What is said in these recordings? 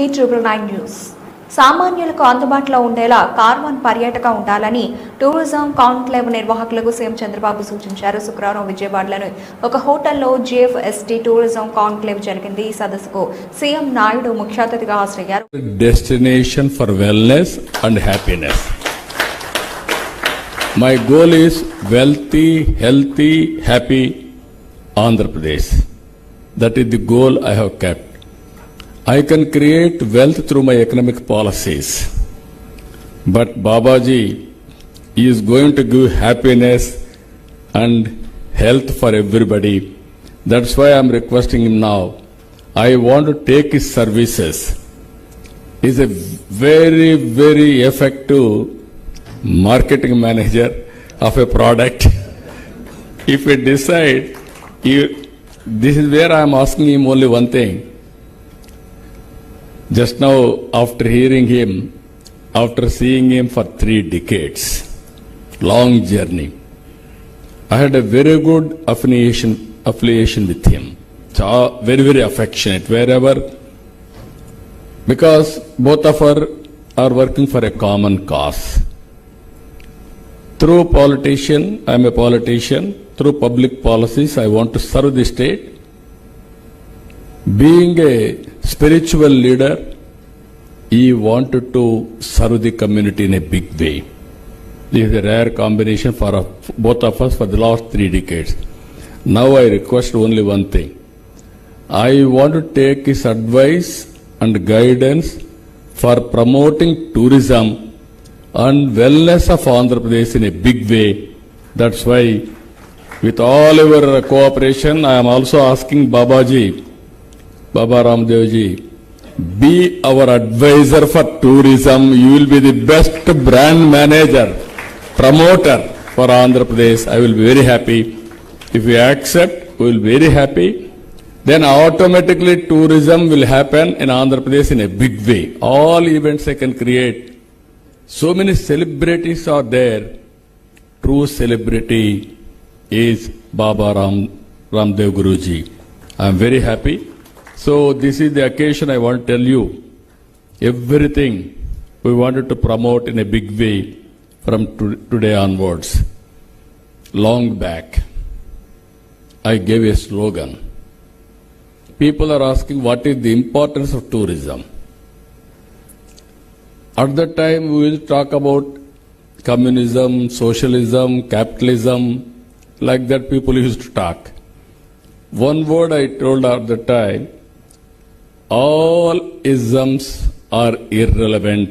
999 news. సామాన్యులకు అందుబాటులో ఉండేలా కార్వాన్ పర్యాటక ఉండాలని టూరిజం కాన్క్లేవ్ నిర్వాహకులకు సీఎం చంద్రబాబు సూచించారు. శుక్రవారం విజయవాడలోని ఒక హోటల్లో జిఎఫ్ఎస్టీ టూరిజం కాన్క్లేవ్ జరిగింది. ఈ సదస్సుకు సీఎం నాయుడు ముఖ్య అతిథిగా హాజరయ్యారు. Destination for wellness and happiness. My goal is wealthy, healthy, happy Andhra Pradesh. That is the goal I have kept. I can create wealth through my economic policies. But Babaji is going to give happiness and health for everybody. That's why I am requesting him now. I want to take his services. He is a very, very effective marketing manager of a product. If we decide, this is where I am asking him only one thing. Just now, after hearing him, after seeing him for 3 decades, long journey, I had a very good affiliation with him. Very, very affectionate wherever, because both of us are working for a common cause. Through politician, I am a politician. Through public policies, I want to serve the state. Being a spiritual leader, he wanted to serve the community in a big way. This is a rare combination for both of us for the last 3 decades. Now I request only one thing. I want to take his advice and guidance for promoting tourism and wellness of Andhra Pradesh in a big way. That's why, with all your cooperation, I am also asking Babaji, Baba Ramdevji, be our advisor for tourism. You will be the best brand manager, promoter for Andhra Pradesh. I will be very happy. If you accept, we will be very happy. Then automatically tourism will happen in Andhra Pradesh in a big way. All events I can create. So many celebrities are there. True celebrity is Baba Ramdev Guruji. I am very happy. So this is the occasion I want to tell you. Everything we wanted to promote in a big way from today onwards. Long back, I gave a slogan. People are asking what is the importance of tourism. At that time, we will talk about communism, socialism, capitalism, like that people used to talk. One word I told at the time, all isms are irrelevant.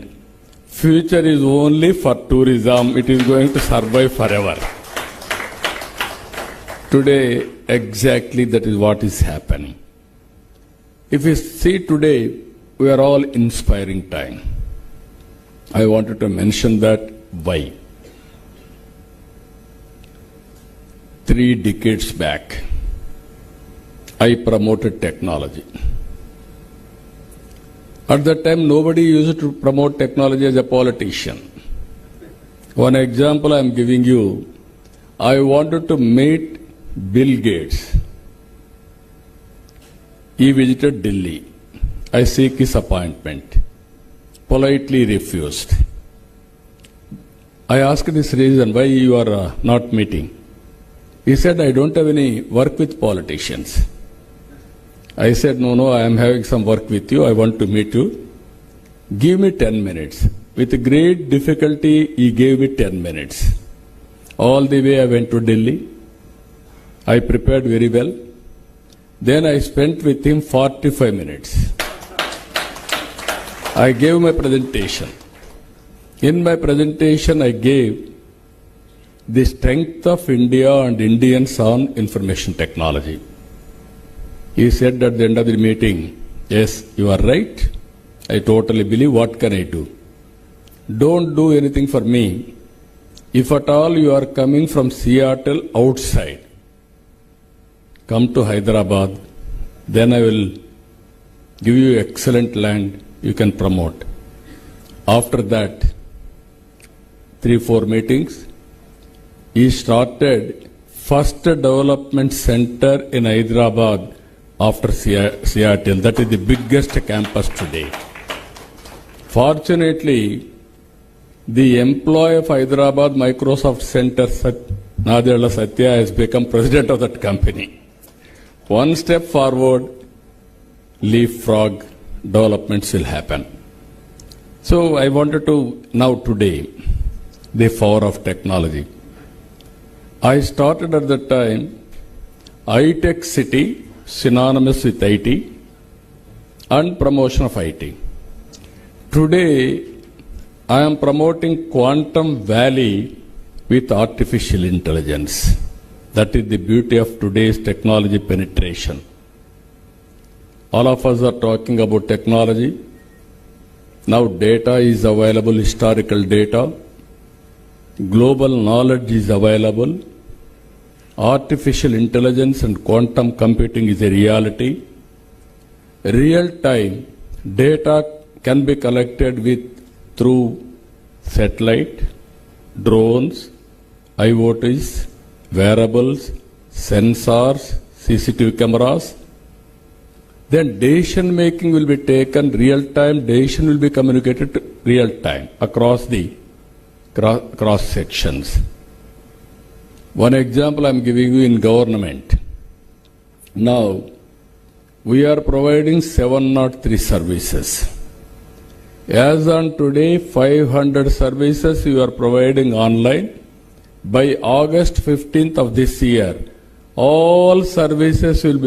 Future is only for tourism. It is going to survive forever. Today, exactly that is what is happening. If you see today, we are all inspiring time. I wanted to mention that why. 3 decades back, I promoted technology. At that time, nobody used to promote technology as a politician. One example I am giving you, I wanted to meet Bill Gates. He visited Delhi. I seek his appointment. Politely refused. I asked this reason, why you are not meeting. He said, I don't have any work with politicians. I said, no, I am having some work with you. I want to meet you. Give me 10 minutes. With great difficulty, he gave me 10 minutes. All the way I went to Delhi. I prepared very well. Then I spent with him 45 minutes. I gave my presentation. In my presentation, I gave the strength of India and Indians on information technology. He said at the end of the meeting, yes, you are right. I totally believe. What can I do? Don't do anything for me. If at all you are coming from Seattle outside, come to Hyderabad, then I will give you excellent land you can promote. After that, 3-4 meetings, he started first development center in Hyderabad after Seattle. That is the biggest campus today. Fortunately, the employee of Hyderabad Microsoft Center, Nadella Satya, has become president of that company. One step forward, leapfrog developments will happen. So I wanted to now today, the power of technology. I started at that time, iTech City, synonymous with IT, and promotion of IT. Today, I am promoting Quantum Valley with artificial intelligence. That is the beauty of today's technology penetration. All of us are talking about technology. Now data is available, historical data. Global knowledge is available. Artificial intelligence and quantum computing is a reality. Real time data can be collected through satellite, drones, IoTs, wearables, sensors, CCTV cameras. Then decision making will be taken real time, decision will be communicated real time across the cross sections. One example I am giving you in government. Now, we are providing 703 services. As on today, 500 services we are providing online. By August 15th of this year, all services will be